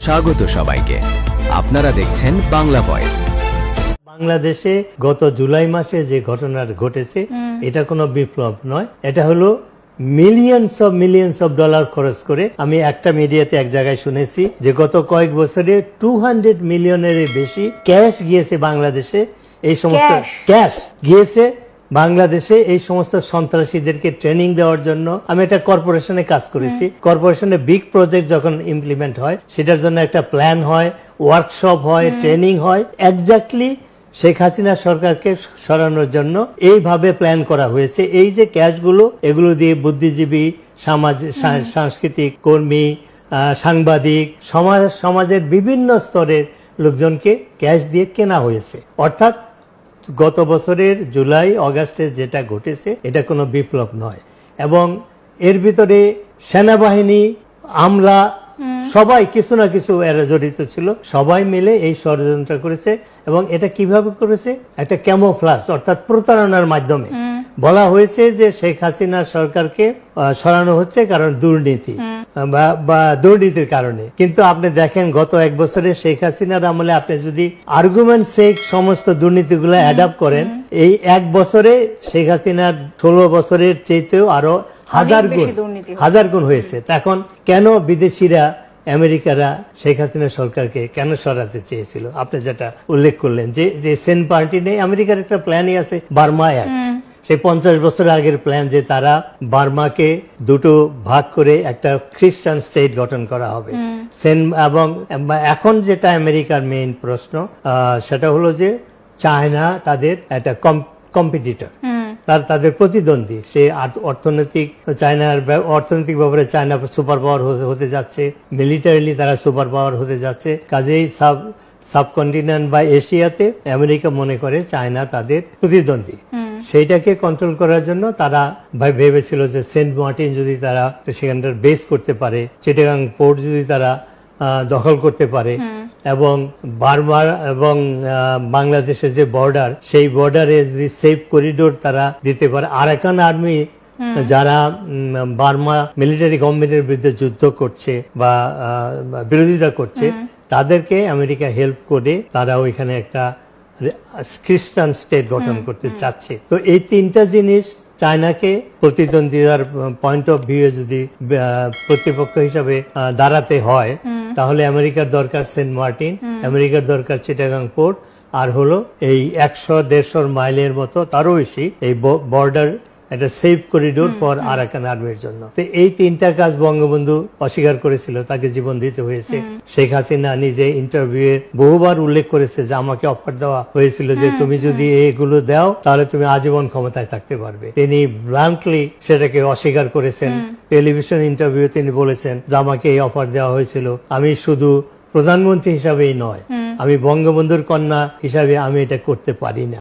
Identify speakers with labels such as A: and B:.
A: স্বাগত সবাইকে। আপনারা দেখছেন বাংলা ভয়েস।
B: বাংলাদেশে গত জুলাই মাসে যে ঘটনা ঘটেছে এটা কোনো বিপ্লব নয়, এটা হলো মিলিয়নস অফ ডলার খরচ করে। আমি একটা মিডিয়াতে এক জায়গায় শুনেছি যে গত কয়েক বছরে 200 মিলিয়নের বেশি ক্যাশ গিয়েছে বাংলাদেশে, এই সমস্ত ক্যাশ গিয়েছে বাংলাদেশে এই সমস্ত সন্ত্রাসীদেরকে ট্রেনিং দেওয়ার জন্য। আমি একটা কর্পোরেশনে কাজ করেছি, কর্পোরেশনে বিগ প্রজেক্ট যখন ইমপ্লিমেন্ট হয় সেটার জন্য একটা প্ল্যান হয়, ওয়ার্কশপ হয়, ট্রেনিং হয়। এক্স্যাক্টলি শেখ হাসিনা সরকারকে সরানোর জন্য এইভাবে প্ল্যান করা হয়েছে। এই যে ক্যাশগুলো, এগুলো দিয়ে বুদ্ধিজীবী, সাংস্কৃতিক কর্মী, সাংবাদিক, সমাজের বিভিন্ন স্তরের লোকজনকে ক্যাশ দিয়ে কেনা হয়েছে। অর্থাৎ গত বছরের জুলাই অগাস্টে যেটা ঘটেছে এটা কোনো বিপ্লব নয়। এবং এর ভিতরে সেনাবাহিনী, আমলা, সবাই কিছু না কিছু এরা জড়িত ছিল। সবাই মিলে এই ষড়যন্ত্র করেছে। এবং এটা কিভাবে করেছে? একটা ক্যামোফ্লাজ অর্থাৎ প্রতারণার মাধ্যমে বলা হয়েছে যে শেখ হাসিনা সরকারকে সরানো হচ্ছে কারণ দুর্নীতি বা দুর্নীতির কারণে। কিন্তু আপনি দেখেন গত এক বছরে শেখ হাসিনার আমলে আপনি যদি আর্গুমেন্ট সেক সমস্ত দুর্নীতিগুলো অ্যাডাপ্ট করেন, এই এক বছরে শেখ হাসিনার 16 বছরের চাইতেও আরো হাজার গুণ হয়েছে। এখন কেন বিদেশিরা, আমেরিকারা শেখ হাসিনা সরকারকে কেন সরাতে চেয়েছিল? আপনি যেটা উল্লেখ করলেন যে সেন পার্টি নেই, আমেরিকার একটা প্ল্যানই আছে, বার্মা অ্যাক্ট। সেই 50 বছর আগের প্ল্যান যে তারা বার্মাকে দুটো ভাগ করে একটা খ্রিস্টান স্টেট গঠন করা হবে। এবং এখন যেটা আমেরিকার মেইন প্রশ্ন সেটা হলো যে চায়না তাদের একটা কম্পিটিটর, তাদের প্রতিদ্বন্দ্বী। সে চায়নার অর্থনৈতিক ব্যাপারে চায়না সুপার পাওয়ার হতে যাচ্ছে, মিলিটারিলি তারা সুপার পাওয়ার হতে যাচ্ছে। কাজেই সাবকন্টিনেন্ট বা এশিয়াতে আমেরিকা মনে করে চায়না তাদের প্রতিদ্বন্দ্বী। সেইটাকে কন্ট্রোল করার জন্য তারা ভেবেছিল যে সেন্ট মার্টিন যদি তারা সেখানটার বেস করতে পারে, চিটাগাং পোর্ট যদি তারা দখল করতে পারে, এবং বারবার এবং বাংলাদেশের যে বর্ডার, সেই বর্ডারে যদি সেফ করিডোর তারা দিতে পারে, আরাকান আর্মি যারা বার্মা মিলিটারি গভর্নমেন্টের বিরুদ্ধে যুদ্ধ করছে বা বিরোধিতা করছে, তাদেরকে আমেরিকা হেল্প করে তারা ওইখানে একটা খ্রিস্টান স্টেট গঠন করতে চাচ্ছে। তো এই তিনটা জিনিস চায়নাকে প্রতিদ্বন্দ্বিতার পয়েন্ট অফ ভিউ যদি প্রতিপক্ষ হিসাবে দাঁড়াতে হয়, তাহলে আমেরিকার দরকার সেন্ট মার্টিন, আমেরিকার দরকার চিটাগাং পোর্ট, আর হলো এই 100-150 মাইলের মতো তারও বেশি এই বর্ডার, একটা সেফ করিডোর ফর আরাকান আর্মির জন্য। তো এই তিনটা কাজ বঙ্গবন্ধু অস্বীকার করেছিল, তাকে জীবন দিতে হয়েছে। শেখ হাসিনা নিজে ইন্টারভিউয়ে বহুবার উল্লেখ করেছে যে আমাকে অফার দেওয়া হয়েছিল যে তুমি যদি এগুলো দাও তাহলে তুমি আজীবন ক্ষমতায় থাকতে পারবে। তিনি ব্লান্টলি সেটাকে অস্বীকার করেছেন। টেলিভিশন ইন্টারভিউ তিনি বলেছেন যে আমাকে এই অফার দেওয়া হয়েছিল, আমি শুধু প্রধানমন্ত্রী হিসাবেই নয়, আমি বঙ্গবন্ধুর কন্যা হিসাবে আমি এটা করতে পারি না।